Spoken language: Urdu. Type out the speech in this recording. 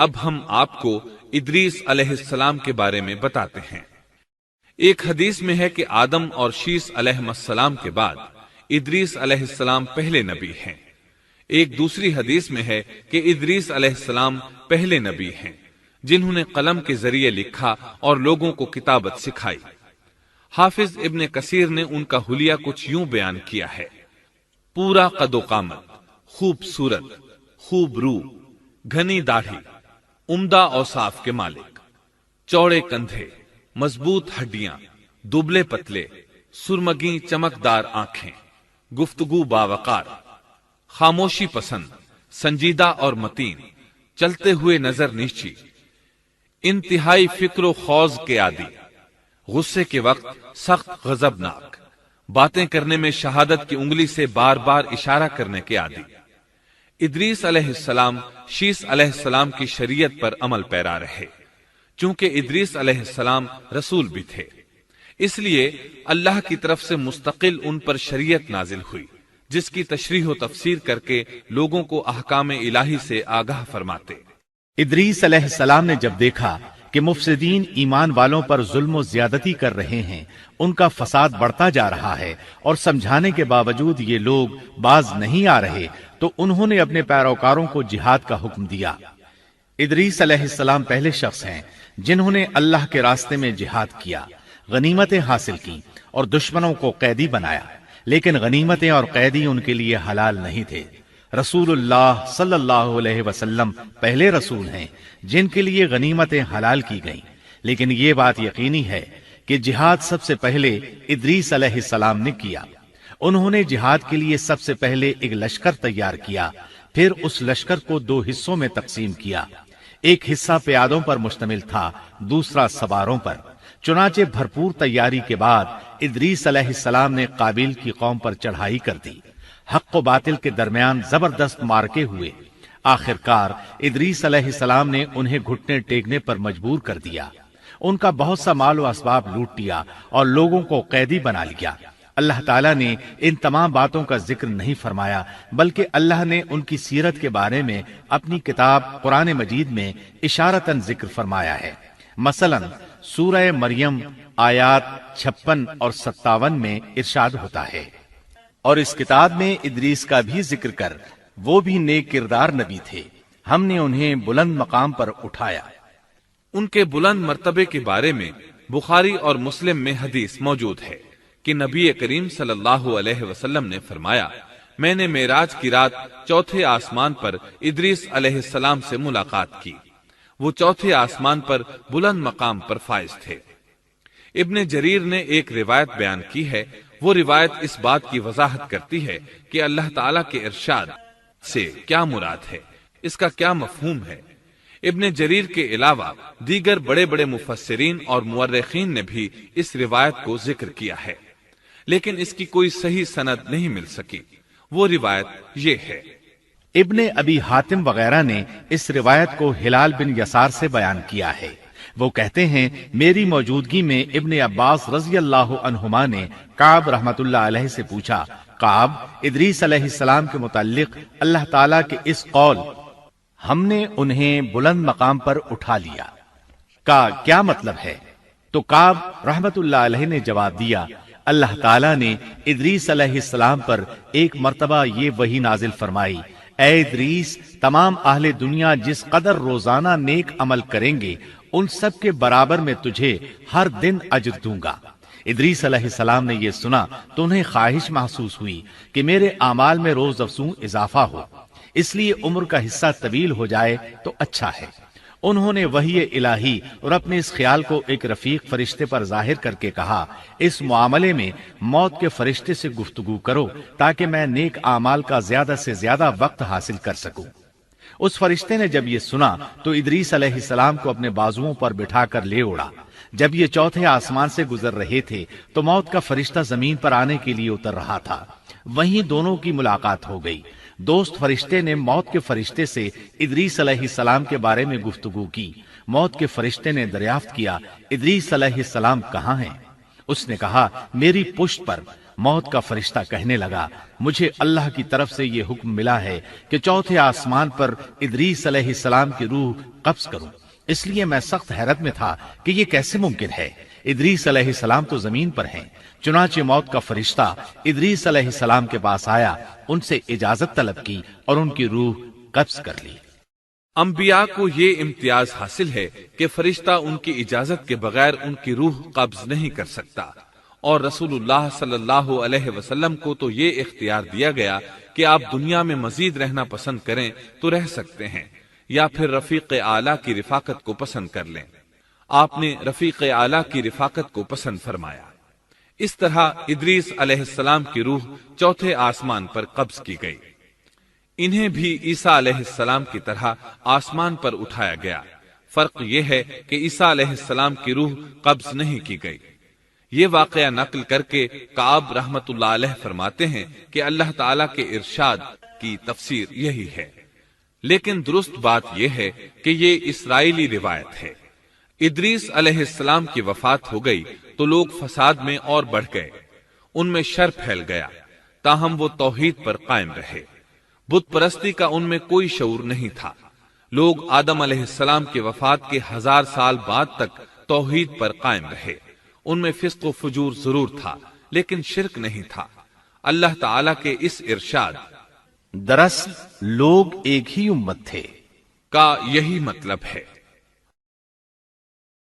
اب ہم آپ کو ادریس علیہ السلام کے بارے میں بتاتے ہیں۔ ایک حدیث میں ہے کہ آدم اور شیس علیہ السلام کے بعد ادریس علیہ السلام پہلے نبی ہیں۔ ایک دوسری حدیث میں ہے کہ ادریس علیہ السلام پہلے نبی ہیں جنہوں نے قلم کے ذریعے لکھا اور لوگوں کو کتابت سکھائی۔ حافظ ابن کثیر نے ان کا حلیہ کچھ یوں بیان کیا ہے: پورا قد و قامت، خوبصورت، خوب رو، گھنی داڑھی، عمدہ اوصاف کے مالک، چوڑے کندھے، مضبوط ہڈیاں، دبلے پتلے، سرمگی چمکدار آنکھیں، گفتگو باوقار، خاموشی پسند، سنجیدہ اور متین، چلتے ہوئے نظر نیچی، انتہائی فکر و خوض کے عادی، غصے کے وقت سخت غضبناک، باتیں کرنے میں شہادت کی انگلی سے بار بار اشارہ کرنے کے عادی۔ ادریس علیہ السلام شیس علیہ السلام کی شریعت پر عمل پیرا رہے، چونکہ ادریس علیہ السلام رسول بھی تھے، اس لیے اللہ کی طرف سے مستقل ان پر شریعت نازل ہوئی جس کی تشریح و تفسیر کر کے لوگوں کو احکام الہی سے آگاہ فرماتے۔ ادریس علیہ السلام نے جب دیکھا کہ مفسدین ایمان والوں پر ظلم و زیادتی کر رہے ہیں، ان کا فساد بڑھتا جا رہا ہے اور سمجھانے کے باوجود یہ لوگ باز نہیں آ رہے، تو انہوں نے اپنے پیروکاروں کو جہاد کا حکم دیا۔ ادریس علیہ السلام پہلے شخص ہیں جنہوں نے اللہ کے راستے میں جہاد کیا، غنیمتیں حاصل کی اور دشمنوں کو قیدی بنایا، لیکن غنیمتیں اور قیدی ان کے لیے حلال نہیں تھے۔ رسول اللہ صلی اللہ علیہ وسلم پہلے رسول ہیں جن کے لیے غنیمتیں حلال کی گئیں، لیکن یہ بات یقینی ہے کہ جہاد سب سے پہلے ادریس علیہ السلام نے کیا۔ انہوں نے جہاد کے لیے سب سے پہلے ایک لشکر تیار کیا، پھر اس لشکر کو 2 حصوں میں تقسیم کیا۔ ایک حصہ پیادوں پر مشتمل تھا، دوسرا سواروں پر۔ چنانچہ بھرپور تیاری کے بعد ادریس علیہ السلام نے قابیل کی قوم پر چڑھائی کر دی۔ حق و باطل کے درمیان زبردست مارکے ہوئے۔ آخرکار ادریس علیہ السلام نے انہیں گھٹنے ٹیکنے پر مجبور کر دیا، ان کا بہت سا مال و اسباب لوٹ لیا اور لوگوں کو قیدی بنا لیا۔ اللہ تعالیٰ نے ان تمام باتوں کا ذکر نہیں فرمایا، بلکہ اللہ نے ان کی سیرت کے بارے میں اپنی کتاب قرآن مجید میں اشارتاً ذکر فرمایا ہے۔ مثلا سورہ مریم آیات 56 اور 57 میں ارشاد ہوتا ہے: اور اس کتاب میں ادریس کا بھی ذکر کر، وہ بھی نیک کردار نبی تھے، ہم نے انہیں بلند مقام پر اٹھایا۔ ان کے بلند مرتبے کے بارے میں بخاری اور مسلم میں حدیث موجود ہے کہ نبی کریم صلی اللہ علیہ وسلم نے فرمایا: میں نے معراج کی رات 4تھے آسمان پر ادریس علیہ السلام سے ملاقات کی، وہ 4تھے آسمان پر بلند مقام پر فائز تھے۔ ابن جریر نے ایک روایت بیان کی ہے، وہ روایت اس بات کی وضاحت کرتی ہے کہ اللہ تعالیٰ کے ارشاد سے کیا مراد ہے، اس کا کیا مفہوم ہے۔ ابن جریر کے علاوہ دیگر بڑے بڑے مفسرین اور مورخین نے بھی اس روایت کو ذکر کیا ہے، لیکن اس کی کوئی صحیح سند نہیں مل سکی۔ وہ روایت یہ ہے: ابن ابی حاتم وغیرہ نے اس روایت کو ہلال بن یسار سے بیان کیا ہے۔ وہ کہتے ہیں میری موجودگی میں ابن عباس رضی اللہ عنہما نے کعب رحمت اللہ علیہ سے پوچھا، کعب، ادریس علیہ السلام کے متعلق اللہ تعالیٰ کے اس قول ہم نے انہیں بلند مقام پر اٹھا لیا کا کیا مطلب ہے؟ تو کعب رحمت اللہ علیہ نے جواب دیا، اللہ تعالیٰ نے ادریس علیہ السلام پر ایک مرتبہ یہ وحی نازل فرمائی، اے ادریس، تمام اہل دنیا جس قدر روزانہ نیک عمل کریں گے ان سب کے برابر میں تجھے ہر دن اجر دوں گا۔ ادریس علیہ السلام نے یہ سنا تو انہیں خواہش محسوس ہوئی کہ میرے اعمال میں روز افزوں اضافہ ہو، اس لیے عمر کا حصہ طویل ہو جائے تو اچھا ہے۔ انہوں نے وحی الہی اور اپنے اس خیال کو ایک رفیق فرشتے پر ظاہر کر کے کہا، اس معاملے میں موت کے فرشتے سے گفتگو کرو تاکہ میں نیک اعمال کا زیادہ سے زیادہ وقت حاصل کر سکوں۔ اس فرشتے نے جب یہ سنا تو ادریس علیہ السلام کو اپنے بازوؤں پر بٹھا کر لے اڑا۔ جب یہ 4تھے آسمان سے گزر رہے تھے تو موت کا فرشتہ زمین پر آنے کے لیے اتر رہا تھا، وہیں دونوں کی ملاقات ہو گئی۔ دوست فرشتے نے موت کے فرشتے سے ادریس علیہ السلام کے بارے میں گفتگو کی۔ موت کے فرشتے نے دریافت کیا، ادریس علیہ السلام کہاں ہیں؟ اس نے کہا، میری پشت پر۔ موت کا فرشتہ کہنے لگا، مجھے اللہ کی طرف سے یہ حکم ملا ہے کہ چوتھے آسمان پر ادریس علیہ السلام کی روح قبض کروں۔ اس لیے میں سخت حیرت میں تھا کہ یہ کیسے ممکن ہے، ادریس علیہ السلام تو زمین پر ہیں۔ چنانچہ موت کا فرشتہ ادریس علیہ السلام کے پاس آیا، ان سے اجازت طلب کی اور ان کی روح قبض کر لی۔ انبیاء کو یہ امتیاز حاصل ہے کہ فرشتہ ان کی اجازت کے بغیر ان کی روح قبض نہیں کر سکتا، اور رسول اللہ صلی اللہ علیہ وسلم کو تو یہ اختیار دیا گیا کہ آپ دنیا میں مزید رہنا پسند کریں تو رہ سکتے ہیں، یا پھر رفیق اعلیٰ کی رفاقت کو پسند کر لیں۔ آپ نے رفیق اعلیٰ کی رفاقت کو پسند فرمایا۔ اس طرح ادریس علیہ السلام کی روح چوتھے آسمان پر قبض کی گئی۔ انہیں بھی عیسیٰ علیہ السلام کی طرح آسمان پر اٹھایا گیا۔ فرق یہ ہے کہ عیسیٰ علیہ السلام کی روح قبض نہیں کی گئی۔ یہ واقعہ نقل کر کے کعب رحمت اللہ علیہ فرماتے ہیں کہ اللہ تعالیٰ کے ارشاد کی تفسیر یہی ہے، لیکن درست بات یہ ہے کہ یہ اسرائیلی روایت ہے۔ ادریس علیہ السلام کی وفات ہو گئی تو لوگ فساد میں اور بڑھ گئے، ان میں شر پھیل گیا، تاہم وہ توحید پر قائم رہے۔ بت پرستی کا ان میں کوئی شعور نہیں تھا۔ لوگ آدم علیہ السلام کی وفات کے 1000 سال بعد تک توحید پر قائم رہے۔ ان میں فسق و فجور ضرور تھا، لیکن شرک نہیں تھا۔ اللہ تعالیٰ کے اس ارشاد دراصل لوگ ایک ہی امت تھے کا یہی مطلب ہے۔